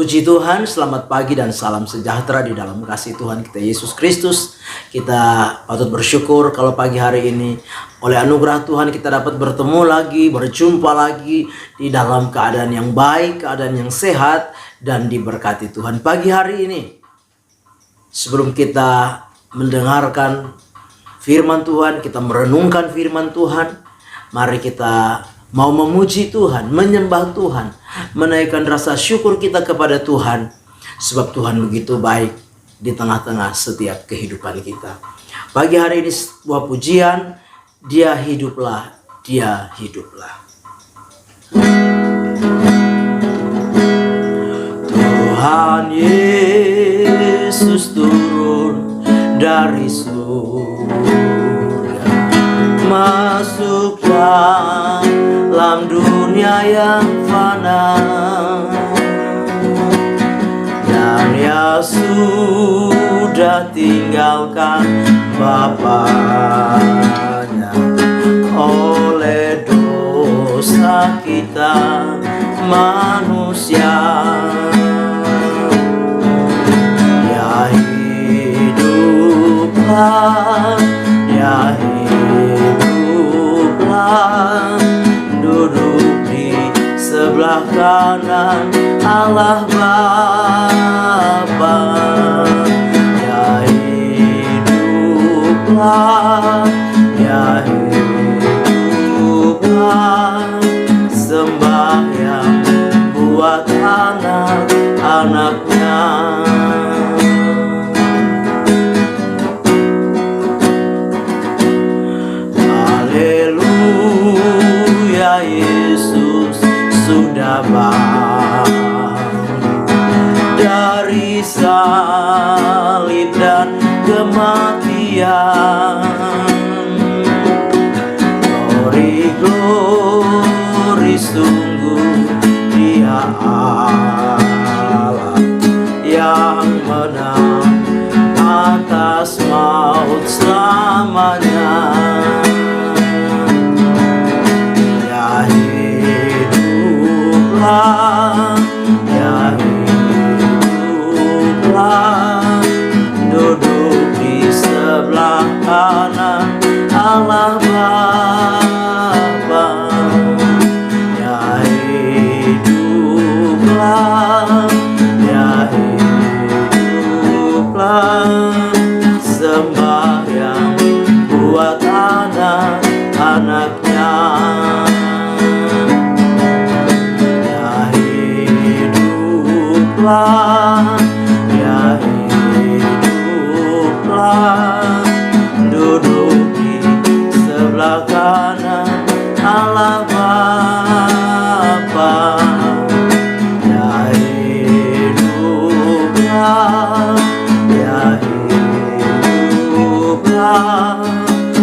Puji Tuhan, selamat pagi dan salam sejahtera di dalam kasih Tuhan kita Yesus Kristus. Kita patut bersyukur kalau pagi hari ini oleh anugerah Tuhan kita dapat bertemu lagi, berjumpa lagi di dalam keadaan yang baik, keadaan yang sehat dan diberkati Tuhan pagi hari ini. Sebelum kita mendengarkan firman Tuhan, kita merenungkan firman Tuhan, mari kita mau memuji Tuhan, menyembah Tuhan, menaikkan rasa syukur kita kepada Tuhan. Sebab Tuhan begitu baik di tengah-tengah setiap kehidupan kita. Pagi hari ini sebuah pujian, Dia hiduplah, Dia hiduplah. Tuhan Yesus turun dari surga, masuklah dalam dunia yang fana, dan Ia sudah tinggalkan Bapanya. Oleh dosa kita manusia, Dia hiduplah, Dia hiduplah, duduk di sebelah kanan Allah Bapa. Dia hiduplah, Dia hiduplah, sembahyang buat anak-anaknya. Haleluya, Yesus sudah bangkit dari salib dan kematian. Glory, glory, sungguh Dia Allah yang menang atas maut selamanya. Dia hiduplah, Dia hiduplah, duduk di sebelah kanan Allah Bapa. Dia hiduplah, Dia hiduplah, sembahyang buat anak-anaknya. Dia hiduplah, Dia hiduplah, duduk di sebelah kanan Allah Bapa. Dia hiduplah, Dia hiduplah,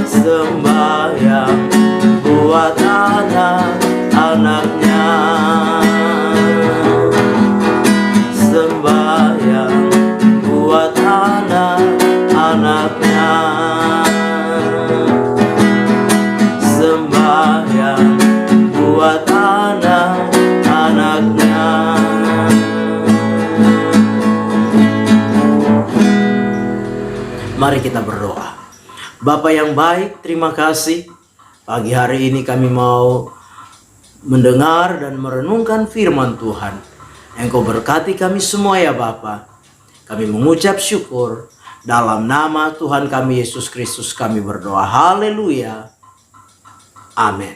sembahyang buat anak-anaknya. Sembahyang buat anak-anaknya. Sembahyang buat anak-anaknya. Mari kita berdoa. Bapa yang baik, terima kasih. Pagi hari ini kami mau mendengar dan merenungkan firman Tuhan. Engkau berkati kami semua ya Bapa. Kami mengucap syukur. Dalam nama Tuhan kami Yesus Kristus kami berdoa. Haleluya. Amin.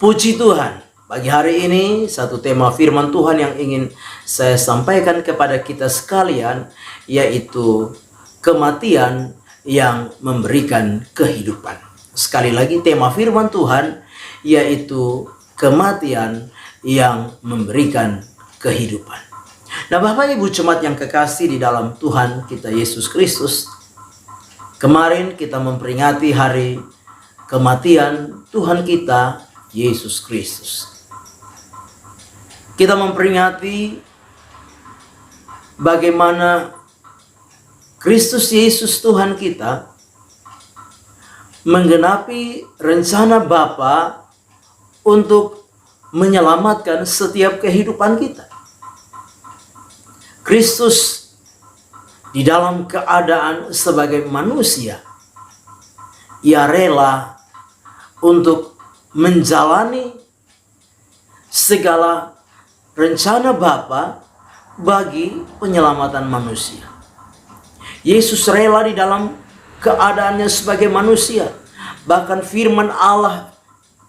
Puji Tuhan. Pagi hari ini satu tema firman Tuhan yang ingin saya sampaikan kepada kita sekalian, yaitu kematian yang memberikan kehidupan. Sekali lagi tema firman Tuhan yaitu kematian yang memberikan kehidupan. Nah, Bapak Ibu jemaat yang kekasih di dalam Tuhan kita Yesus Kristus, kemarin kita memperingati hari kematian Tuhan kita Yesus Kristus. Kita memperingati bagaimana Kristus Yesus Tuhan kita menggenapi rencana Bapa untuk menyelamatkan setiap kehidupan kita. Kristus di dalam keadaan sebagai manusia, ia rela untuk menjalani segala rencana Bapa bagi penyelamatan manusia. Yesus rela di dalam keadaannya sebagai manusia. Bahkan firman Allah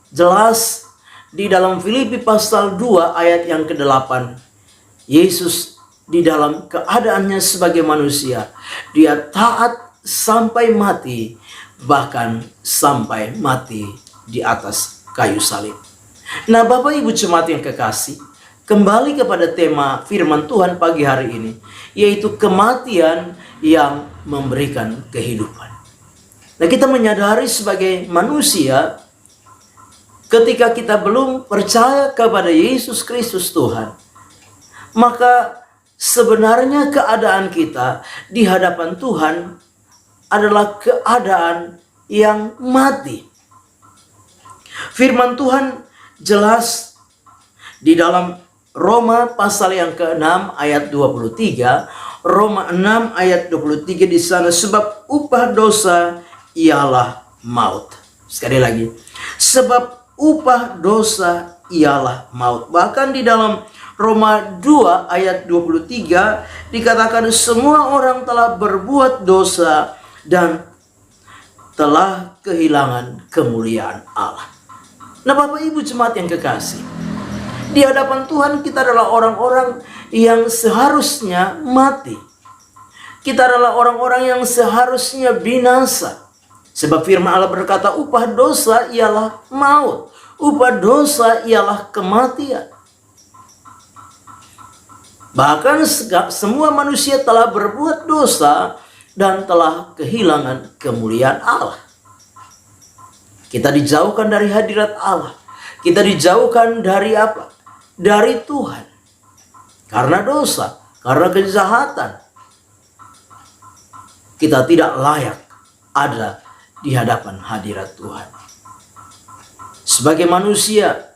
jelas di dalam Filipi pasal 2 ayat yang ke-8. Yesus di dalam keadaannya sebagai manusia, dia taat sampai mati, bahkan sampai mati di atas kayu salib. Nah, Bapak Ibu jemaat yang kekasih, kembali kepada tema firman Tuhan pagi hari ini, yaitu kematian yang memberikan kehidupan. Nah, kita menyadari sebagai manusia, ketika kita belum percaya kepada Yesus Kristus Tuhan, maka sebenarnya keadaan kita di hadapan Tuhan adalah keadaan yang mati. Firman Tuhan jelas di dalam Roma pasal yang ke-6 ayat 23. Roma 6 ayat 23 di sana, sebab upah dosa ialah maut. Sekali lagi, sebab upah dosa ialah maut. Bahkan di dalam Roma 2 ayat 23 dikatakan semua orang telah berbuat dosa dan telah kehilangan kemuliaan Allah. Nah, Bapak Ibu jemaat yang kekasih, di hadapan Tuhan kita adalah orang-orang yang seharusnya mati. Kita adalah orang-orang yang seharusnya binasa. Sebab firman Allah berkata, upah dosa ialah maut. Upah dosa ialah kematian. Bahkan semua manusia telah berbuat dosa dan telah kehilangan kemuliaan Allah. Kita dijauhkan dari hadirat Allah. Kita dijauhkan dari apa? Dari Tuhan. Karena dosa, karena kejahatan. Kita tidak layak ada di hadapan hadirat Tuhan. Sebagai manusia,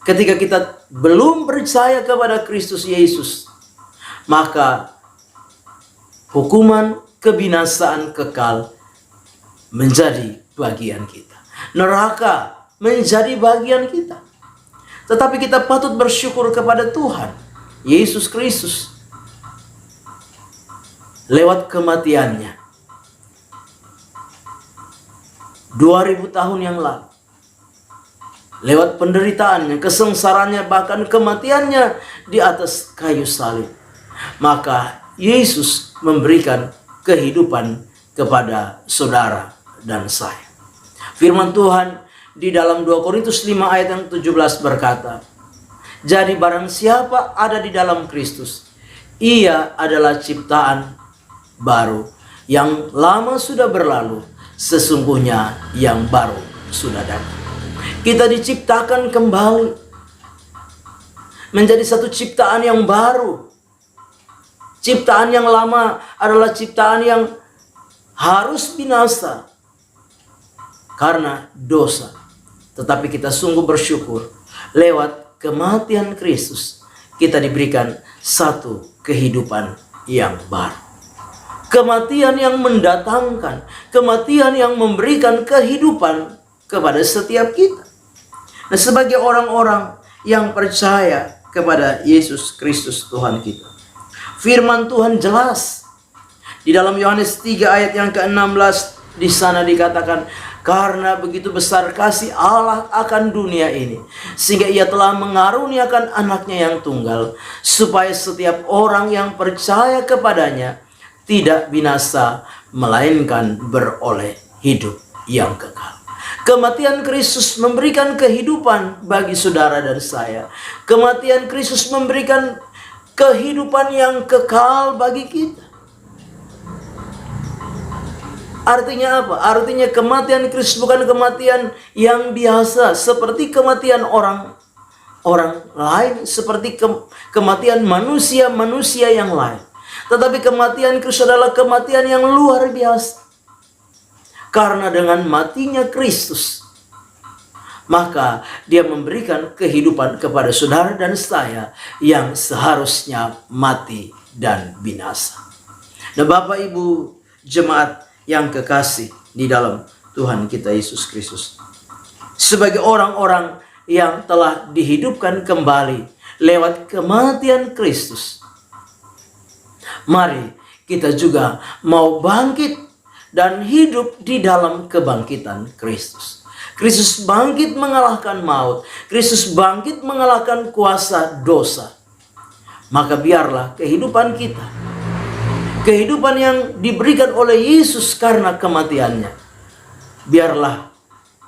ketika kita belum percaya kepada Kristus Yesus, maka hukuman kebinasaan kekal menjadi bagian kita. Neraka menjadi bagian kita. Tetapi kita patut bersyukur kepada Tuhan Yesus Kristus. Lewat kematiannya 2000 tahun yang lalu, lewat penderitaannya, kesengsaraannya, bahkan kematiannya di atas kayu salib, maka Yesus memberikan kehidupan kepada saudara dan saya. Firman Tuhan di dalam 2 Korintus 5 ayat yang 17 berkata, jadi barang siapa ada di dalam Kristus, ia adalah ciptaan baru. Yang lama sudah berlalu, sesungguhnya yang baru sudah datang. Kita diciptakan kembali menjadi satu ciptaan yang baru. Ciptaan yang lama adalah ciptaan yang harus binasa karena dosa. Tetapi kita sungguh bersyukur, lewat kematian Kristus kita diberikan satu kehidupan yang baru. Kematian yang mendatangkan, kematian yang memberikan kehidupan kepada setiap kita. Nah, sebagai orang-orang yang percaya kepada Yesus Kristus Tuhan kita, firman Tuhan jelas di dalam Yohanes 3 ayat yang ke-16, di sana dikatakan, karena begitu besar kasih Allah akan dunia ini, sehingga ia telah mengaruniakan anaknya yang tunggal, supaya setiap orang yang percaya kepadanya tidak binasa, melainkan beroleh hidup yang kekal. Kematian Kristus memberikan kehidupan bagi saudara dan saya. Kematian Kristus memberikan kehidupan yang kekal bagi kita. Artinya apa? Artinya kematian Kristus bukan kematian yang biasa seperti kematian orang lain, seperti kematian manusia yang lain. Tetapi kematian Kristus adalah kematian yang luar biasa. Karena dengan matinya Kristus, maka dia memberikan kehidupan kepada saudara dan saya yang seharusnya mati dan binasa. Nah, Bapak Ibu jemaat yang kekasih di dalam Tuhan kita Yesus Kristus, sebagai orang-orang yang telah dihidupkan kembali lewat kematian Kristus, mari kita juga mau bangkit dan hidup di dalam kebangkitan Kristus. Kristus bangkit mengalahkan maut. Kristus bangkit mengalahkan kuasa dosa. Maka biarlah kehidupan kita, kehidupan yang diberikan oleh Yesus karena kematiannya, biarlah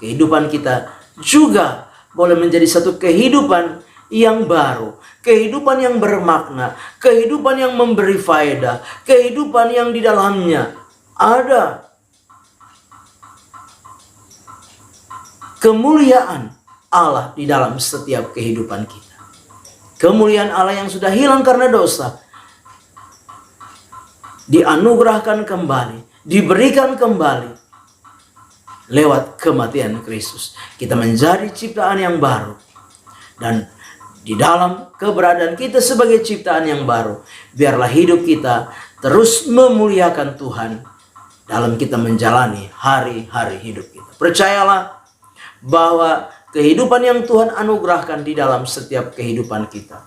kehidupan kita juga boleh menjadi satu kehidupan yang baru, kehidupan yang bermakna, kehidupan yang memberi faedah, kehidupan yang di dalamnya ada kemuliaan Allah di dalam setiap kehidupan kita. Kemuliaan Allah yang sudah hilang karena dosa dianugerahkan kembali, diberikan kembali lewat kematian Kristus. Kita menjadi ciptaan yang baru, dan di dalam keberadaan kita sebagai ciptaan yang baru, biarlah hidup kita terus memuliakan Tuhan dalam kita menjalani hari-hari hidup kita. Percayalah bahwa kehidupan yang Tuhan anugerahkan di dalam setiap kehidupan kita,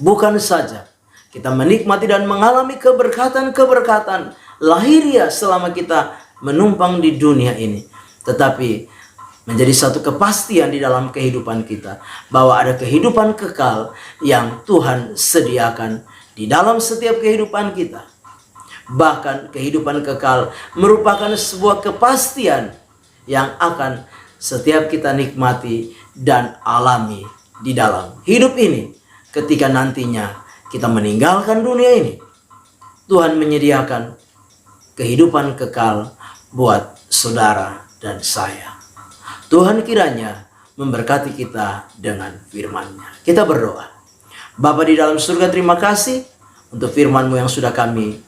bukan saja kita menikmati dan mengalami keberkatan-keberkatan lahiriah selama kita menumpang di dunia ini, tetapi menjadi satu kepastian di dalam kehidupan kita bahwa ada kehidupan kekal yang Tuhan sediakan di dalam setiap kehidupan kita. Bahkan kehidupan kekal merupakan sebuah kepastian yang akan setiap kita nikmati dan alami di dalam hidup ini. Ketika nantinya kita meninggalkan dunia ini, Tuhan menyediakan kehidupan kekal buat saudara dan saya. Tuhan kiranya memberkati kita dengan firman-Nya. Kita berdoa. Bapa di dalam surga, terima kasih untuk firman-Mu yang sudah kami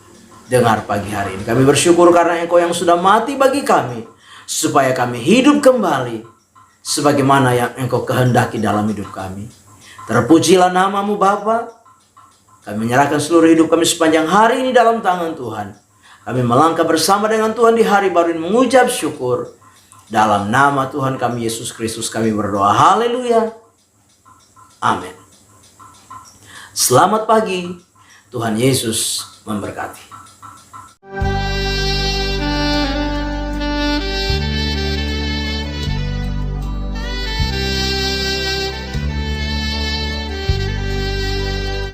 dengar pagi hari ini. Kami bersyukur karena Engkau yang sudah mati bagi kami, supaya kami hidup kembali sebagaimana yang Engkau kehendaki dalam hidup kami. Terpujilah nama-Mu Bapa. Kami menyerahkan seluruh hidup kami sepanjang hari ini dalam tangan Tuhan. Kami melangkah bersama dengan Tuhan di hari baru ini mengucap syukur. Dalam nama Tuhan kami Yesus Kristus kami berdoa. Haleluya. Amin. Selamat pagi. Tuhan Yesus memberkati.